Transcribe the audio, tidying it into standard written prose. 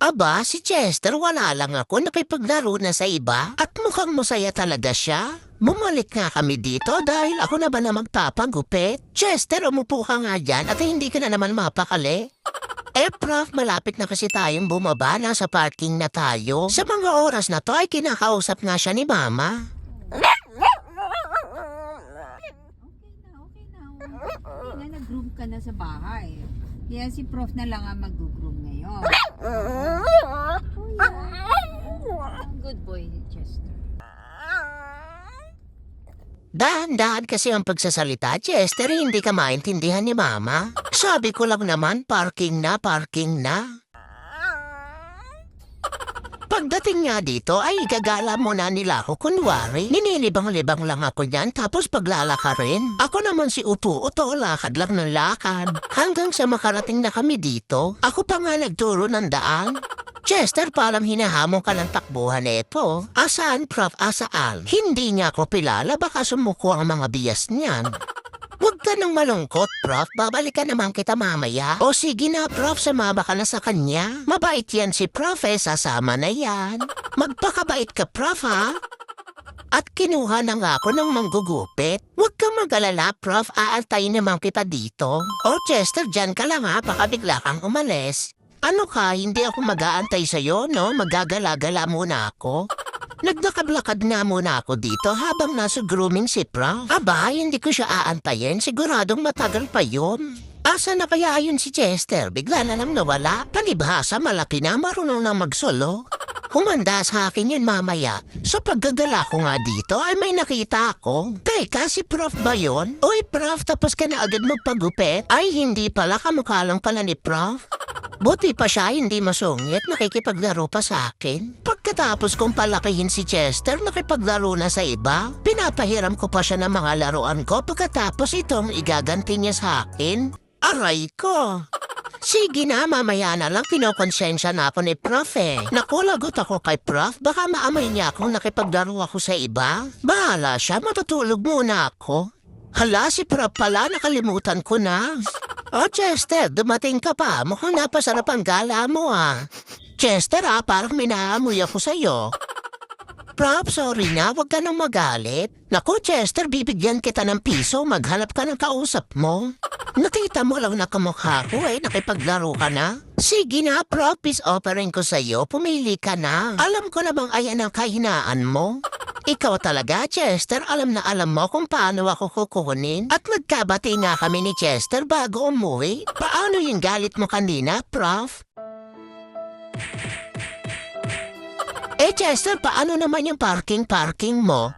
Aba, si Chester wala lang ako nakipaglaro na sa iba at mukhang masaya talaga siya. Bumalik nga kami dito dahil ako na ba na magpapagupit? Chester, umupo ka nga dyan at hindi ka na naman mapakali. Prof, malapit na kasi tayong bumaba, nasa parking na tayo. Sa mga oras na to ay kinakausap nga siya ni Mama. Okay na, nag-groom ka na sa bahay. Kaya si Prof na lang ang mag-groom ngayon. Good boy, Chester. Dahan-dahan kasi ang pagsasalita, Chester, hindi ka maintindihan ni Mama. Sabi ko lang naman, parking na, parking na. Pagdating nga dito ay gagala muna nila ako kunwari. Ninilibang-libang lang ako niyan tapos paglalaka rin. Ako naman si upo-uto, lakad lang ng lakad. Hanggang sa makarating na kami dito, ako pa nga nagturo ng daan. Chester, parang hinahamon ka ng takbuhan ito. Asaan, Prof? Asaan? Hindi niya ako pilala, baka sumuko ang mga bias niyan. Huwag ka nang malungkot, Prof. Babalikan naman kita mamaya. O sige na, Prof. Sumama ka na sa kanya. Mabait yan si Prof. Sasama na yan. Magpakabait ka, Prof. Ha? At kinuha na nga ako ng manggugupit. Huwag kang mag-alala, Prof. Aantayin naman kita dito. O Chester, dyan ka lang ha, baka bigla kang umalis. Ano ka, hindi ako mag-aantay sa'yo, no? Magagala-gala muna ako. Nagdakablakad nga muna ako dito habang nasa grooming si Prof. Aba, hindi ko siya aantayin. Siguradong matagal pa yun. Asa na kaya yun si Chester? Bigla na lang nawala. Palibhasa, malaki na, marunong na magsolo. Humanda sa akin yun mamaya. Sa paggagala ko nga dito ay may nakita ako. Teka, si Prof ba yun? Uy, Prof, tapos ka na agad magpagupit? Ay, hindi pala, kamukha lang pala ni Prof. Buti pa siya hindi masungit, nakikipaglaro pa sa akin. Pagkatapos kong palakihin si Chester, nakipaglaro na sa iba. Pinapahiram ko pa siya ng mga laruan ko pagkatapos itong igaganti niya sa akin. Aray ko! Sige na, mamaya na lang kinokonsensya na ako ni Prof Nakulagot ako kay Prof, baka maamay niya akong nakipaglaro ako sa iba. Bahala siya, matutulog muna ako. Hala, si Prof pala, nakalimutan ko na. Oh, Chester, dumating ka pa. Mukhang napasarap ang gala mo, ah. Chester, parang minaamoy ako sa'yo. Prof, sorry na, huwag ka nang magalit. Naku, Chester, bibigyan kita ng piso, maghanap ka ng kausap mo. Nakita mo lang na kamukha ko, nakipaglaro ka na. Sige na, Prof, peace offering ko sa'yo, pumili ka na. Alam ko namang ayan ang kahinaan mo. Ikaw talaga, Chester, alam na alam mo kung paano ako kukunin. At nagkabati nga kami ni Chester bago umuwi. Paano yung galit mo kanina, Prof? Chester, paano naman yung parking mo?